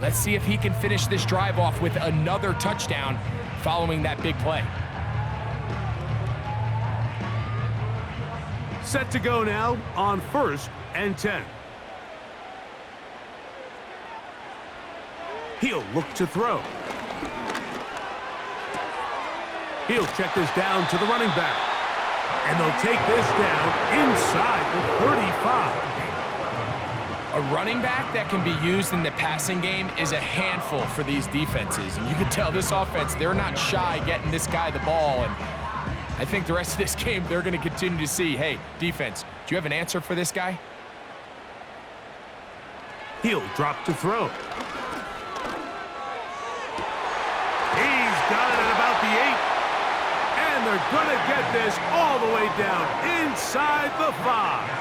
Let's see if he can finish this drive off with another touchdown following that big play. Set to go now on 1st and 10. He'll look to throw. He'll check this down to the running back. And they'll take this down inside the 35. A running back that can be used in the passing game is a handful for these defenses. And you can tell this offense, they're not shy getting this guy the ball. And I think the rest of this game, they're going to continue to see, hey, defense, do you have an answer for this guy? He'll drop to throw. He's got it at about the 8. And they're going to get this all the way down inside the 5.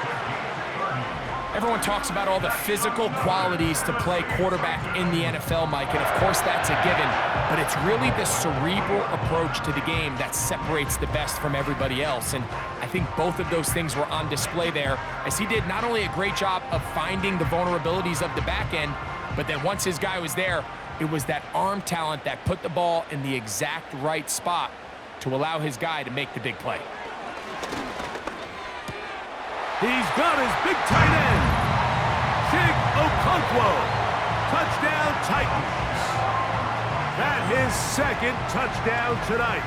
Everyone talks about all the physical qualities to play quarterback in the NFL, Mike, and of course that's a given, but it's really the cerebral approach to the game that separates the best from everybody else, and I think both of those things were on display there, as he did not only a great job of finding the vulnerabilities of the back end, but then once his guy was there, it was that arm talent that put the ball in the exact right spot to allow his guy to make the big play. He's got his big tight end, Chig Okonkwo. Touchdown, Titans. That his second touchdown tonight.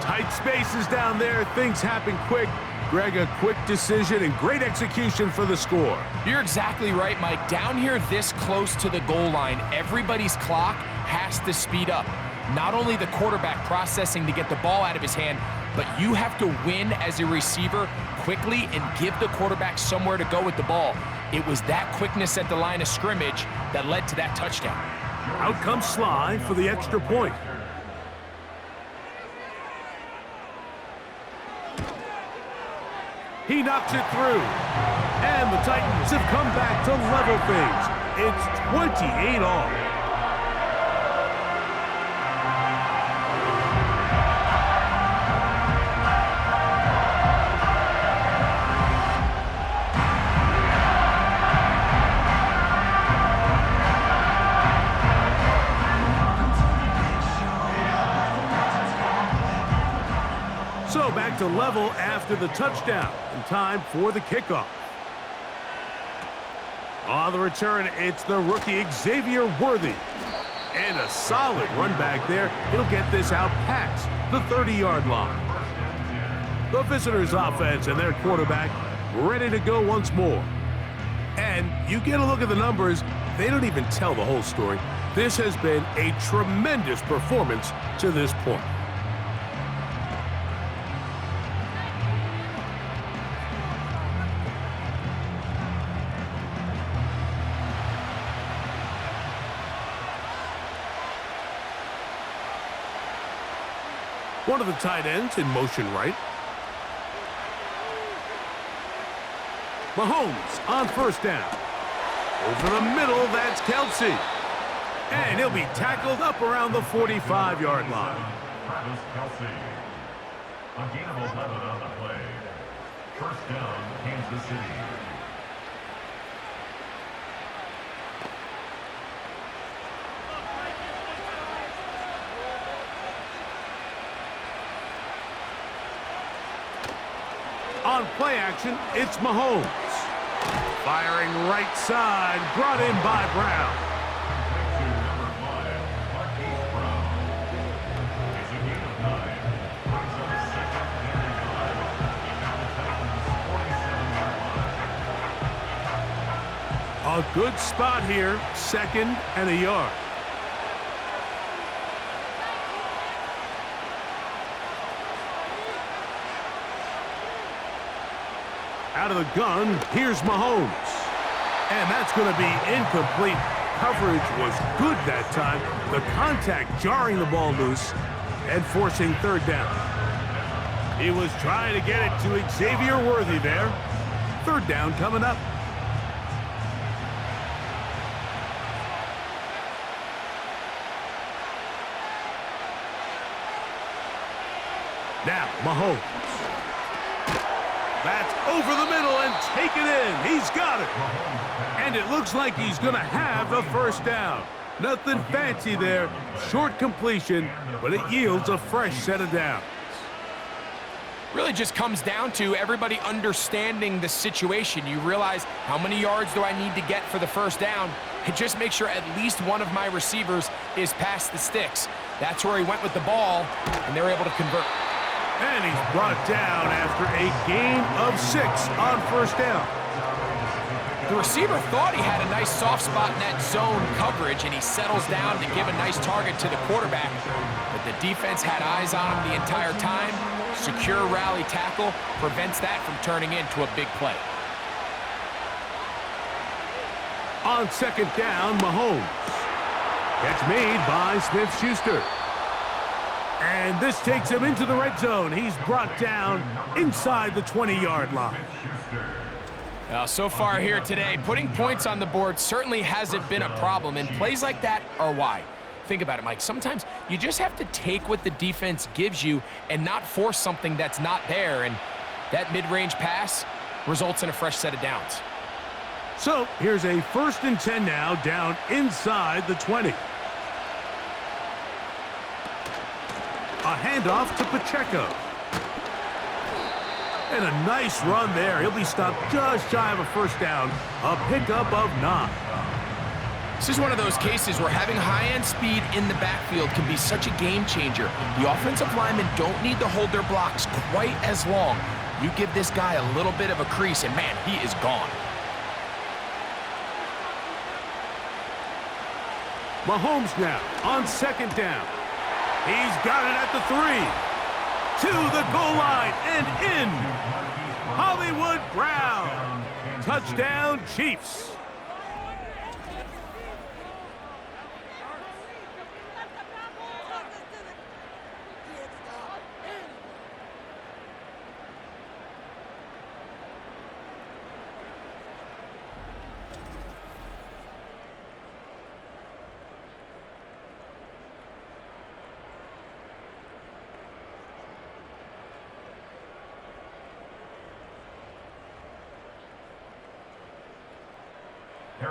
Tight spaces down there. Things happen quick. Greg, a quick decision and great execution for the score. You're exactly right, Mike. Down here this close to the goal line, everybody's clock has to speed up. Not only the quarterback processing to get the ball out of his hand, but you have to win as a receiver quickly and give the quarterback somewhere to go with the ball. It was that quickness at the line of scrimmage that led to that touchdown. Out comes Sly for the extra point. He knocks it through. And the Titans have come back to level things. It's 28 all. So back to level after the touchdown, and time for the kickoff. On the return, it's the rookie Xavier Worthy. And a solid run back there. He'll get this out past the 30-yard line. The visitors' offense and their quarterback ready to go once more. And you get a look at the numbers, they don't even tell the whole story. This has been a tremendous performance to this point. One of the tight ends in motion right. Mahomes on first down. Over the middle, that's Kelsey. And he'll be tackled up around the 45-yard line. Travis Kelsey. A gain of 11 on the play. First down, Kansas City. On play action, it's Mahomes. Firing right side, brought in by Brown. A good spot here, 2nd and a yard. Out of the gun, here's Mahomes. And that's going to be incomplete. Coverage was good that time. The contact jarring the ball loose and forcing third down. He was trying to get it to Xavier Worthy there. Third down coming up. Now, Mahomes. That's over the middle and taken in. He's got it. And it looks like he's going to have the first down. Nothing fancy there. Short completion, but it yields a fresh set of downs. Really just comes down to everybody understanding the situation. You realize how many yards do I need to get for the first down, and just make sure at least one of my receivers is past the sticks. That's where he went with the ball, and they're able to convert. And he's brought down after a gain of 6 on first down. The receiver thought he had a nice soft spot in that zone coverage, and he settles down to give a nice target to the quarterback. But the defense had eyes on him the entire time. Secure rally tackle prevents that from turning into a big play. On second down, Mahomes. Catch made by Smith-Schuster. And this takes him into the red zone. He's brought down inside the 20-yard line. So far here today, putting points on the board certainly hasn't been a problem, and plays like that are why. Think about it, Mike. Sometimes you just have to take what the defense gives you and not force something that's not there, and that mid-range pass results in a fresh set of downs. So here's a 1st and 10 now, down inside the 20. A handoff to Pacheco. And a nice run there. He'll be stopped just shy of a first down. A pickup of 9. This is one of those cases where having high-end speed in the backfield can be such a game changer. The offensive linemen don't need to hold their blocks quite as long. You give this guy a little bit of a crease, and man, he is gone. Mahomes now on second down. He's got it at the 3. To the goal line and in. Hollywood Brown. Touchdown, Chiefs.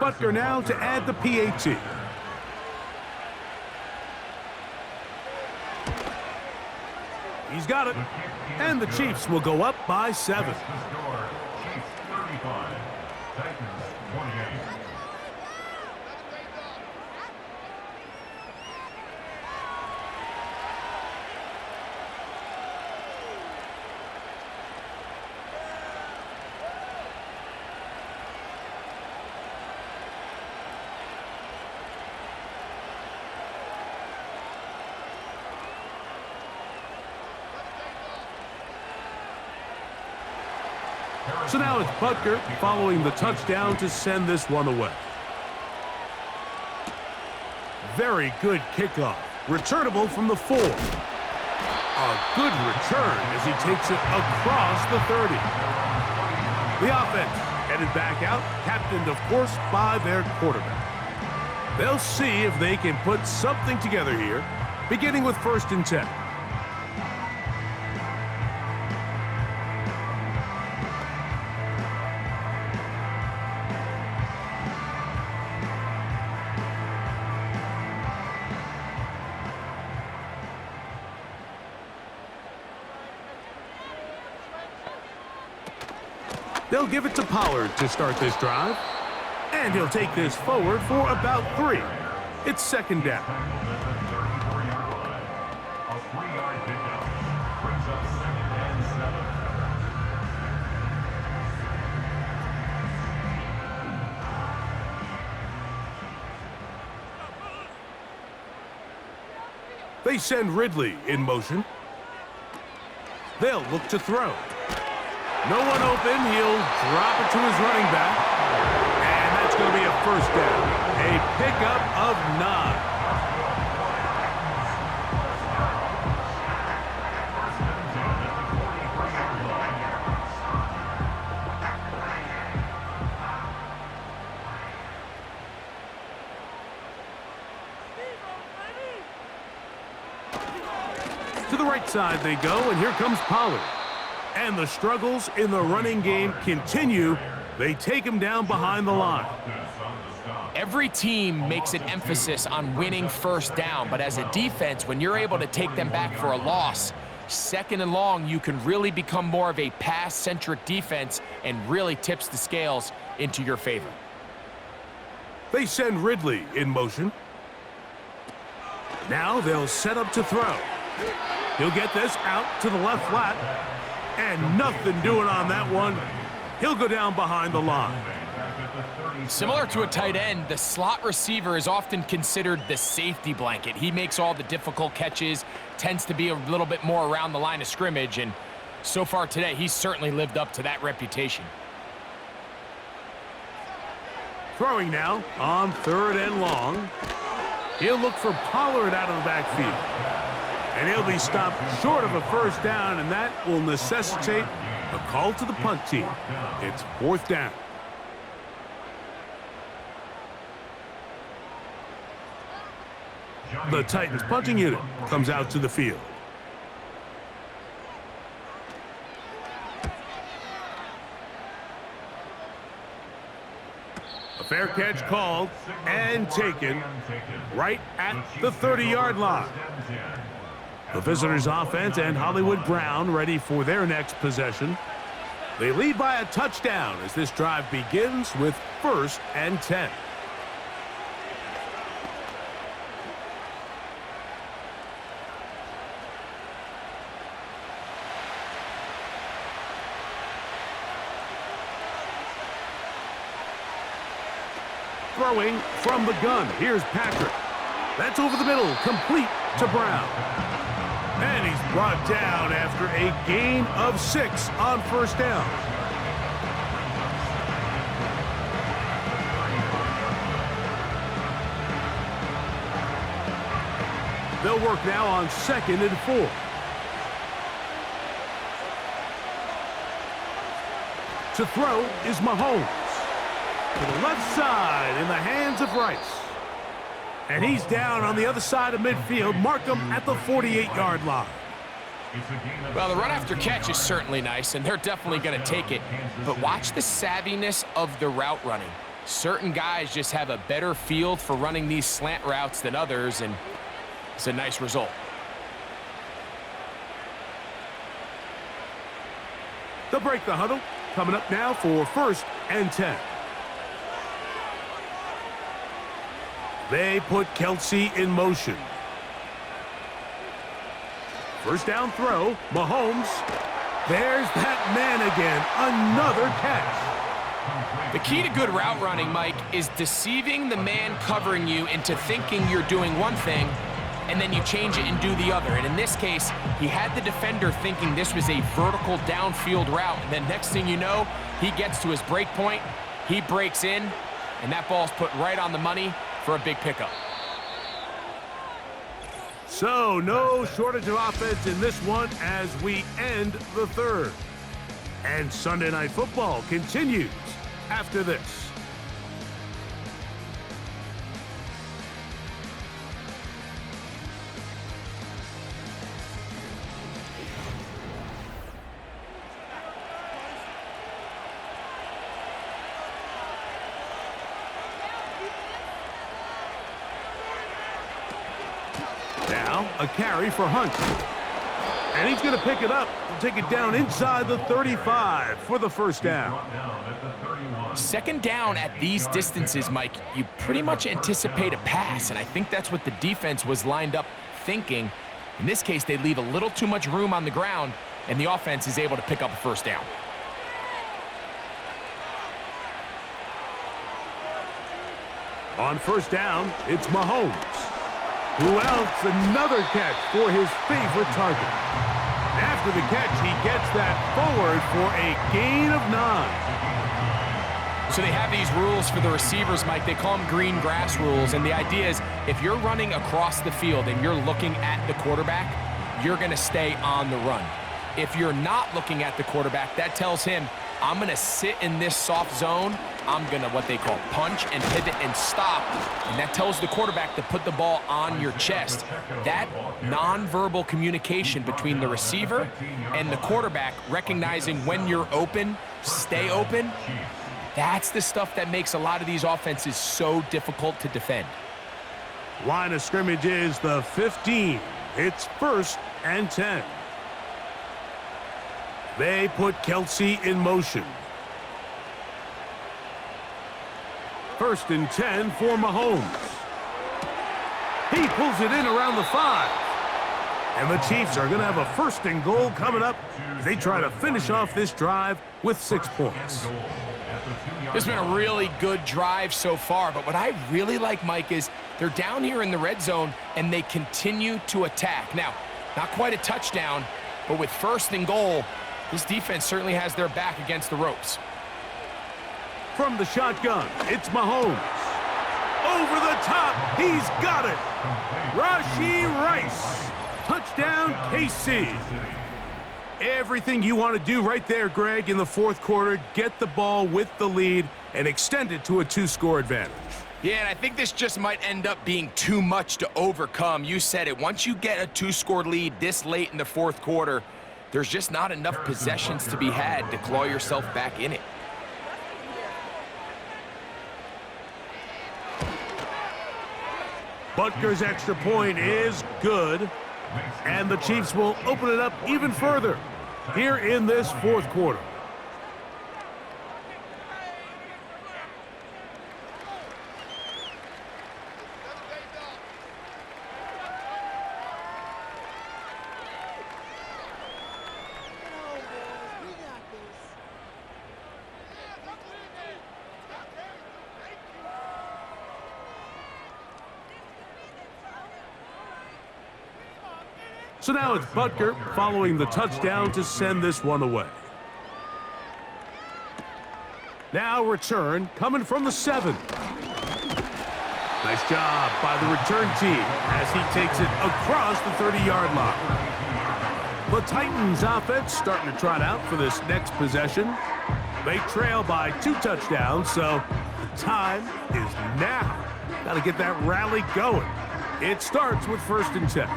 Butker now to add the PAT. He's got it. And the Chiefs will go up by 7. Chiefs 35, Titans 28. So now it's Butker following the touchdown to send this one away. Very good kickoff. Returnable from the 4. A good return as he takes it across the 30. The offense headed back out, captained, of course, by their quarterback. They'll see if they can put something together here, beginning with 1st and 10. They'll give it to Pollard to start this drive. And he'll take this forward for about 3. It's second down. A 3-yard pickup brings up 2nd and 7. They send Ridley in motion. They'll look to throw. No one open. He'll drop it to his running back. And that's going to be a first down. A pickup of 9. To the right side they go, and here comes Pollard. And the struggles in the running game continue. They take him down behind the line. Every team makes an emphasis on winning first down, but as a defense, when you're able to take them back for a loss, second and long, you can really become more of a pass-centric defense and really tips the scales into your favor. They send Ridley in motion. Now they'll set up to throw. He'll get this out to the left flat. And nothing doing on that one. He'll go down behind the line. Similar to a tight end, the slot receiver is often considered the safety blanket. He makes all the difficult catches, tends to be a little bit more around the line of scrimmage, and so far today, he's certainly lived up to that reputation. Throwing now on 3rd and long. He'll look for Pollard out of the backfield. And he'll be stopped short of a first down, and that will necessitate a call to the punt team. It's 4th down. The Titans punting unit comes out to the field. A fair catch called and taken right at the 30-yard line. The visitors' offense and Hollywood Brown ready for their next possession. They lead by a touchdown as this drive begins with 1st and 10. Throwing from the gun. Here's Patrick. That's over the middle, complete to Brown. And he's brought down after a gain of 6 on 1st down. They'll work now on 2nd and 4. To throw is Mahomes. To the left side in the hands of Rice. And he's down on the other side of midfield. Mark him at the 48-yard line. Well, the run after catch is certainly nice, and they're definitely going to take it. But watch the savviness of the route running. Certain guys just have a better feel for running these slant routes than others, and it's a nice result. They'll break the huddle. Coming up now for 1st and 10. They put Kelsey in motion. First down throw, Mahomes. There's that man again, another catch. The key to good route running, Mike, is deceiving the man covering you into thinking you're doing one thing, and then you change it and do the other. And in this case, he had the defender thinking this was a vertical downfield route, and then next thing you know, he gets to his break point, he breaks in, and that ball's put right on the money for a big pickup. So, no shortage of offense in this one as we end the 3rd. And Sunday Night Football continues after this. Now, a carry for Hunt. And he's going to pick it up and take it down inside the 35 for the first down. Second down at these distances, Mike, you pretty much anticipate a pass, and I think that's what the defense was lined up thinking. In this case, they leave a little too much room on the ground, and the offense is able to pick up a first down. On first down, it's Mahomes. Who else? Another catch for his favorite target. After the catch, he gets that forward for a gain of 9. So they have these rules for the receivers, Mike. They call them green grass rules, and the idea is if you're running across the field and you're looking at the quarterback, you're going to stay on the run. If you're not looking at the quarterback, that tells him I'm going to sit in this soft zone. I'm going to what they call punch and pivot and stop. And that tells the quarterback to put the ball on your chest. That nonverbal communication between the receiver and the quarterback, recognizing when you're open, stay open, that's the stuff that makes a lot of these offenses so difficult to defend. Line of scrimmage is the 15. It's 1st and 10. They put Kelsey in motion. 1st and 10 for Mahomes. He pulls it in around the 5. And the Chiefs are going to have a 1st and goal coming up as they try to finish off this drive with 6 points. It's been a really good drive so far, but what I really like, Mike, is they're down here in the red zone and they continue to attack. Now, not quite a touchdown, but with 1st and goal, this defense certainly has their back against the ropes. From the shotgun, it's Mahomes. Over the top, he's got it. Rashee Rice. Touchdown, KC. Everything you want to do right there, Greg, in the 4th quarter, get the ball with the lead and extend it to a 2-score advantage. Yeah, and I think this just might end up being too much to overcome. You said it. Once you get a 2-score lead this late in the 4th quarter, there's just not enough possessions to be had to claw yourself back in it. Butker's extra point is good, and the Chiefs will open it up even further here in this 4th quarter. So now it's Butker following the touchdown to send this one away. Now return coming from the 7. Nice job by the return team as he takes it across the 30-yard line. The Titans offense starting to trot out for this next possession. They trail by 2 touchdowns, so the time is now. Got to get that rally going. It starts with 1st and 10.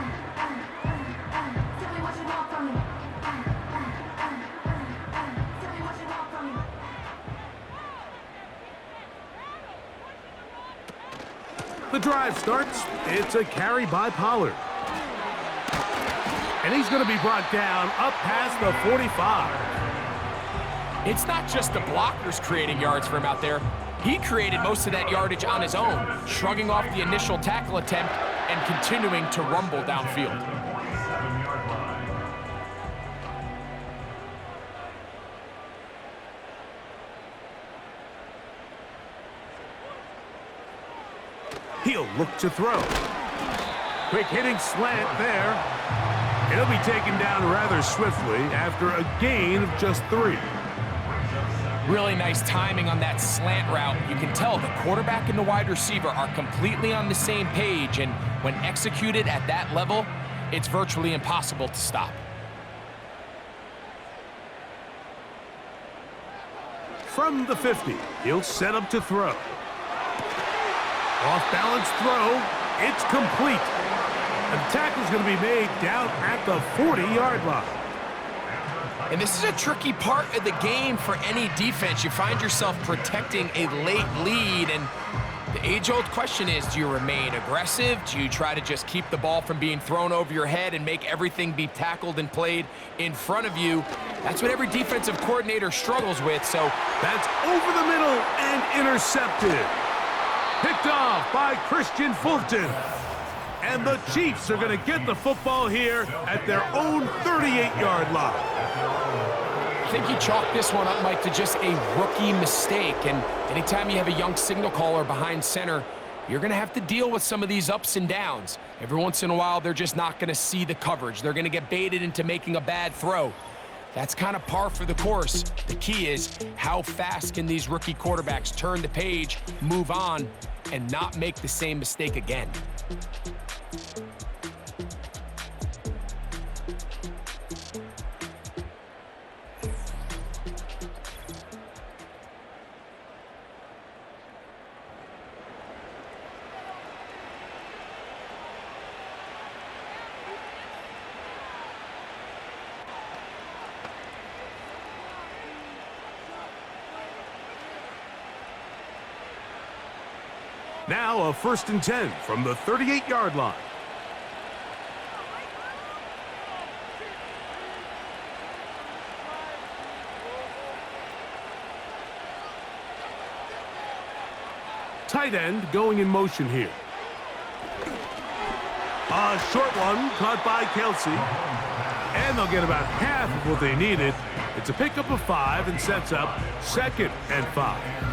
The drive starts. It's a carry by Pollard. And he's going to be brought down up past the 45. It's not just the blockers creating yards for him out there. He created most of that yardage on his own, shrugging off the initial tackle attempt and continuing to rumble downfield. He'll look to throw. Quick hitting slant there. It'll be taken down rather swiftly after a gain of just 3. Really nice timing on that slant route. You can tell the quarterback and the wide receiver are completely on the same page, and when executed at that level, it's virtually impossible to stop. From the 50, he'll set up to throw. Off-balance throw. It's complete. And the tackle's going to be made down at the 40-yard line. And this is a tricky part of the game for any defense. You find yourself protecting a late lead, and the age-old question is, do you remain aggressive? Do you try to just keep the ball from being thrown over your head and make everything be tackled and played in front of you? That's what every defensive coordinator struggles with. So that's over the middle and intercepted. Picked off by Christian Fulton. And the Chiefs are going to get the football here at their own 38-yard line. I think you chalk this one up, Mike, to just a rookie mistake. And anytime you have a young signal caller behind center, you're going to have to deal with some of these ups and downs. Every once in a while, they're just not going to see the coverage. They're going to get baited into making a bad throw. That's kind of par for the course. The key is how fast can these rookie quarterbacks turn the page, move on, and not make the same mistake again. Now a 1st and 10 from the 38-yard line. Tight end going in motion here. A short one caught by Kelsey. And they'll get about half of what they needed. It's a pickup of 5 and sets up 2nd and 5.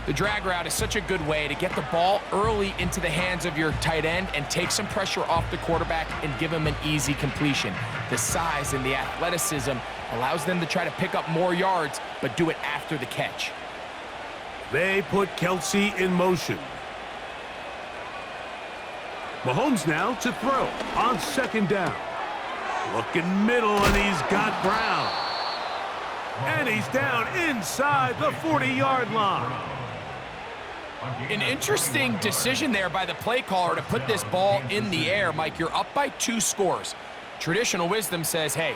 The drag route is such a good way to get the ball early into the hands of your tight end and take some pressure off the quarterback and give him an easy completion. The size and the athleticism allows them to try to pick up more yards, but do it after the catch. They put Kelsey in motion. Mahomes now to throw on 2nd down. Looking middle, and he's got Brown. And he's down inside the 40-yard line. An interesting decision there by the play caller to put this ball in the air. Mike, you're up by 2 scores. Traditional wisdom says, hey,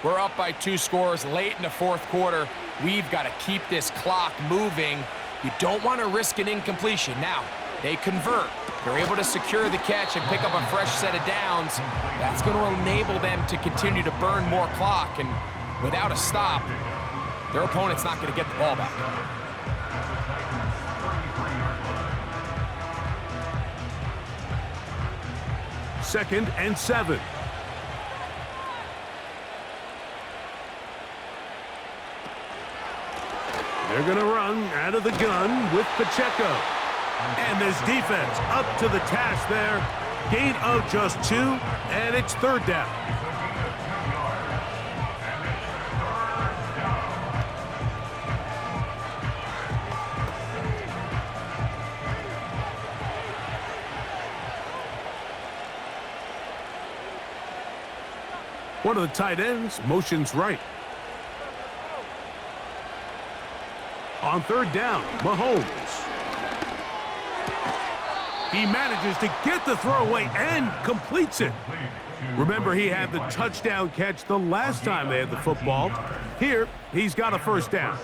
we're up by 2 scores late in the 4th quarter. We've got to keep this clock moving. You don't want to risk an incompletion. Now, they convert. They're able to secure the catch and pick up a fresh set of downs. That's going to enable them to continue to burn more clock. And without a stop, their opponent's not going to get the ball back. 2nd and 7. They're going to run out of the gun with Pacheco. And this defense up to the task there. Gain of just 2, and it's 3rd down. One of the tight ends motions right. On 3rd down, Mahomes. He manages to get the throw away and completes it. Remember, he had the touchdown catch the last time they had the football. Here, he's got a 1st down.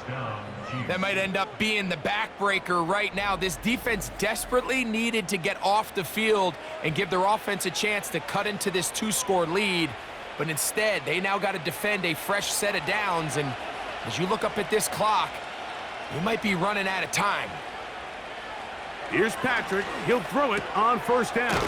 That might end up being the backbreaker right now. This defense desperately needed to get off the field and give their offense a chance to cut into this 2-score lead. But instead, they now got to defend a fresh set of downs. And as you look up at this clock, you might be running out of time. Here's Patrick. He'll throw it on 1st down.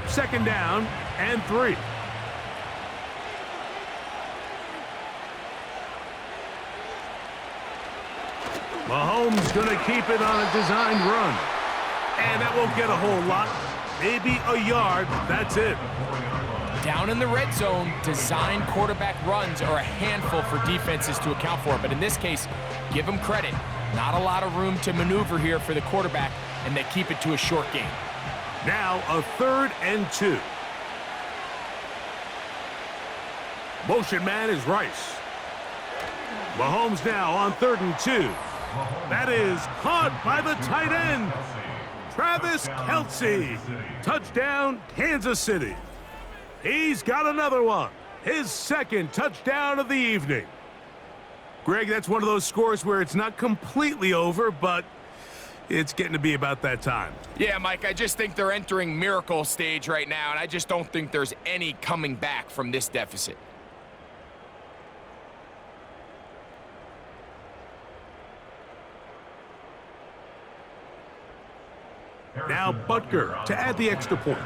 Second down and 3. Mahomes going to keep it on a designed run. And that won't get a whole lot. Maybe a yard. That's it. Down in the red zone, designed quarterback runs are a handful for defenses to account for. But in this case, give them credit. Not a lot of room to maneuver here for the quarterback, and they keep it to a short game. Now a 3rd and 2. Motion man is Rice. Mahomes now on 3rd and 2. That is caught by the tight end, Travis Kelce. Touchdown, Kansas City. He's got another one. His 2nd touchdown of the evening. Greg, that's one of those scores where it's not completely over, but it's getting to be about that time. Yeah, Mike, I just think they're entering miracle stage right now, and I just don't think there's any coming back from this deficit. Now Butker to add the extra point.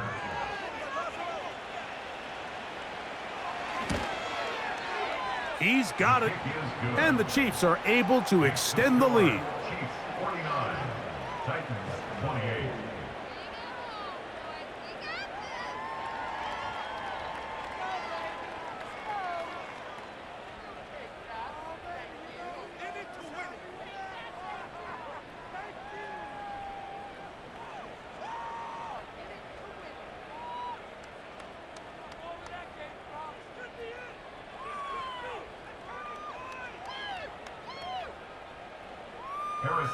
He's got it. And the Chiefs are able to extend the lead. Chiefs 49, Titans 28.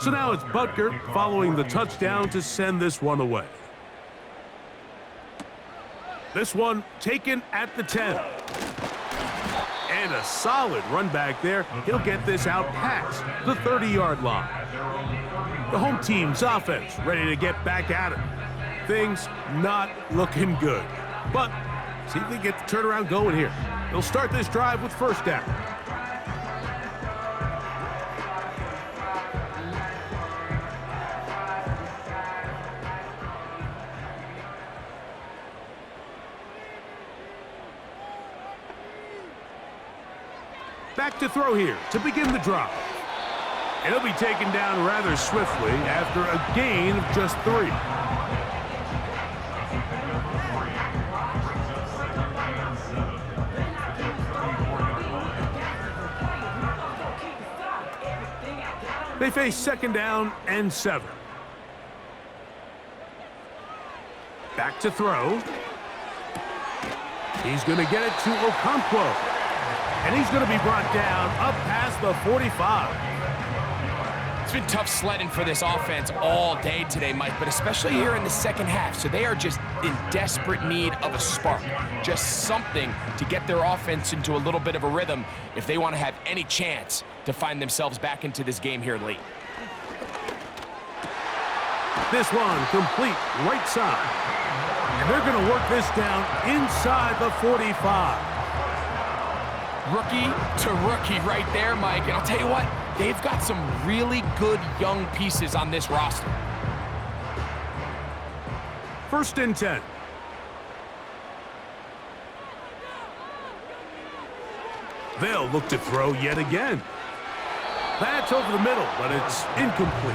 So now it's Butker following the touchdown to send this one away. This one taken at the 10. And a solid run back there. He'll get this out past the 30-yard line. The home team's offense ready to get back at it. Things not looking good. But see if they get the turnaround going here. They'll start this drive with first down. Back to throw here to begin the drive. And he'll be taken down rather swiftly after a gain of just 3. They face second down and 7. Back to throw. He's going to get it to Okonkwo. And he's going to be brought down up past the 45. It's been tough sledding for this offense all day today, Mike, but especially here in the second half. So they are just in desperate need of a spark, just something to get their offense into a little bit of a rhythm if they want to have any chance to find themselves back into this game here late. This one complete right side. And they're going to work this down inside the 45. Rookie to rookie right there, Mike. And I'll tell you what, they've got some really good young pieces on this roster. First and 10. They'll look to throw yet again. That's over the middle, but it's incomplete.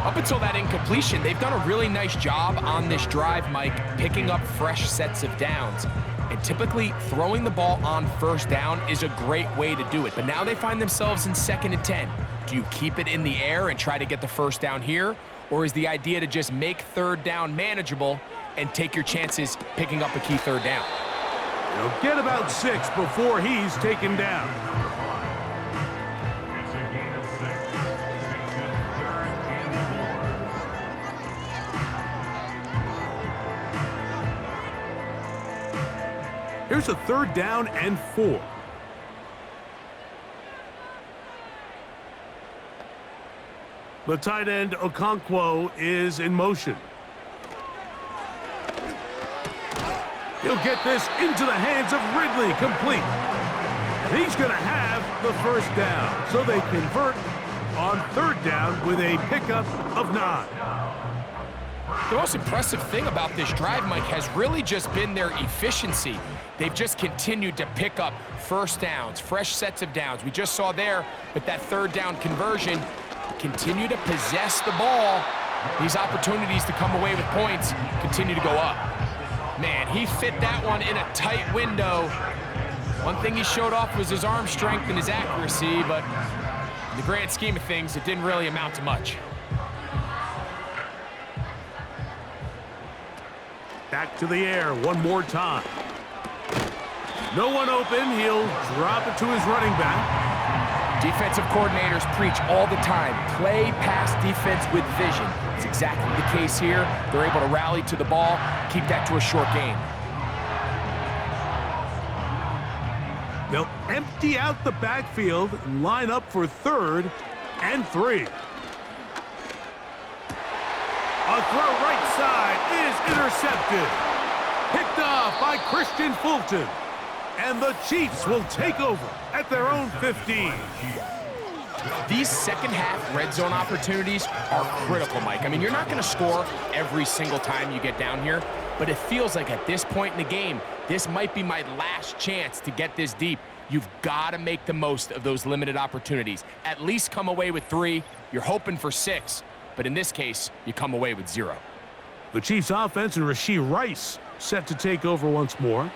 Up until that incompletion, they've done a really nice job on this drive, Mike, picking up fresh sets of downs. And typically, throwing the ball on first down is a great way to do it. But now they find themselves in second and 10. Do you keep it in the air and try to get the first down here? Or is the idea to just make third down manageable and take your chances picking up a key third down? He'll get about 6 before he's taken down. It's a gain of 6. 6 and 4. Here's a third down and 4. The tight end, Okonkwo, is in motion. He'll get this into the hands of Ridley, complete. And he's going to have the first down. So they convert on third down with a pickup of 9. The most impressive thing about this drive, Mike, has really just been their efficiency. They've just continued to pick up first downs, fresh sets of downs. We just saw there with that third down conversion, continue to possess the ball. These opportunities to come away with points continue to go up. Man, he fit that one in a tight window. One thing he showed off was his arm strength and his accuracy, but in the grand scheme of things, it didn't really amount to much. Back to the air one more time. No one open. He'll drop it to his running back. Defensive coordinators preach all the time, play pass defense with vision. It's exactly the case here. They're able to rally to the ball, keep that to a short gain. They'll empty out the backfield and line up for third and 3. A throw right side is intercepted. Picked off by Christian Fulton. And the Chiefs will take over at their own 15. These second half red zone opportunities are critical, Mike. I mean, you're not going to score every single time you get down here, but it feels like at this point in the game, this might be my last chance to get this deep. You've got to make the most of those limited opportunities. At least come away with 3. You're hoping for 6, but in this case, you come away with 0. The Chiefs offense and Rashee Rice set to take over once more.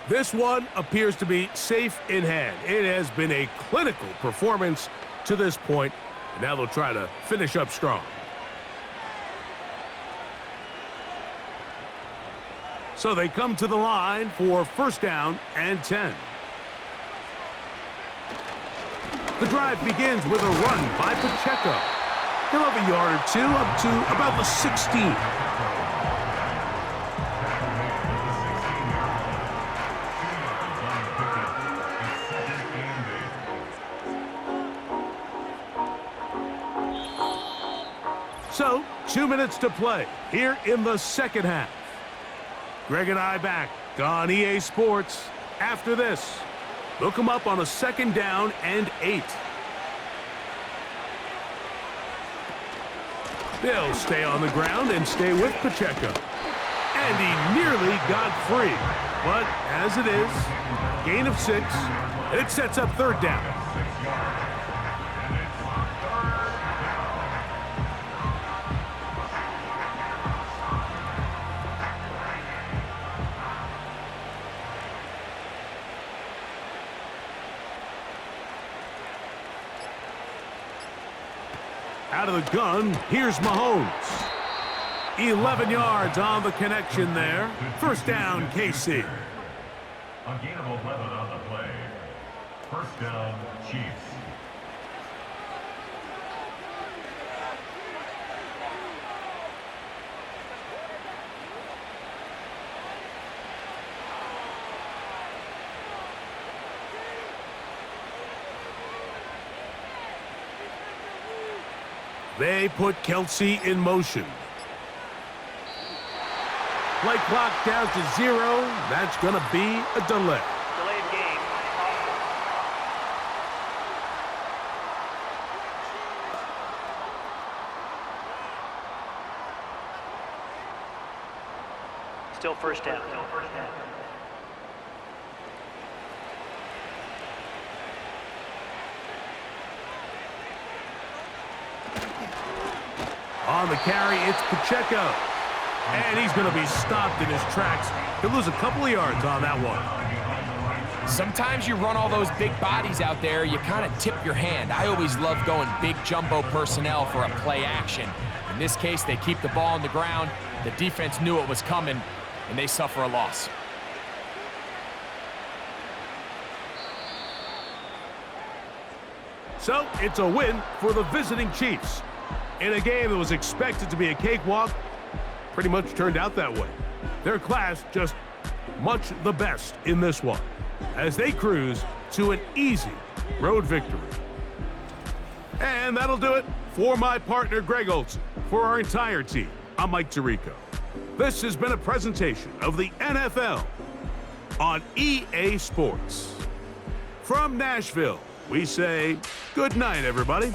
This one appears to be safe in hand. It has been a clinical performance to this point, and now they'll try to finish up strong. So they come to the line for first down and 10. The drive begins with a run by Pacheco. He'll have a yard or two up to about the 16. So, 2 minutes to play here in the second half. Greg and I back on EA Sports. After this, look them up on a 2nd down and 8. They'll stay on the ground and stay with Pacheco. And he nearly got free. But as it is, gain of 6, and it sets up 3rd down. Out of the gun, here's Mahomes. 11 yards on the connection there. 1st down, KC. A gain of 11 on the play. 1st down, Chiefs. They put Kelsey in motion. Play clock down to 0. That's going to be a delay. Delayed game. Still 1st down. On the carry, it's Pacheco. And he's going to be stopped in his tracks. He'll lose a couple of yards on that one. Sometimes you run all those big bodies out there, you kind of tip your hand. I always love going big jumbo personnel for a play action. In this case, they keep the ball on the ground. The defense knew it was coming, and they suffer a loss. So it's a win for the visiting Chiefs. In a game that was expected to be a cakewalk, pretty much turned out that way. Their class just much the best in this one as they cruise to an easy road victory. And that'll do it for my partner, Greg Olson. For our entire team, I'm Mike Tirico. This has been a presentation of the NFL on EA Sports. From Nashville, we say good night, everybody.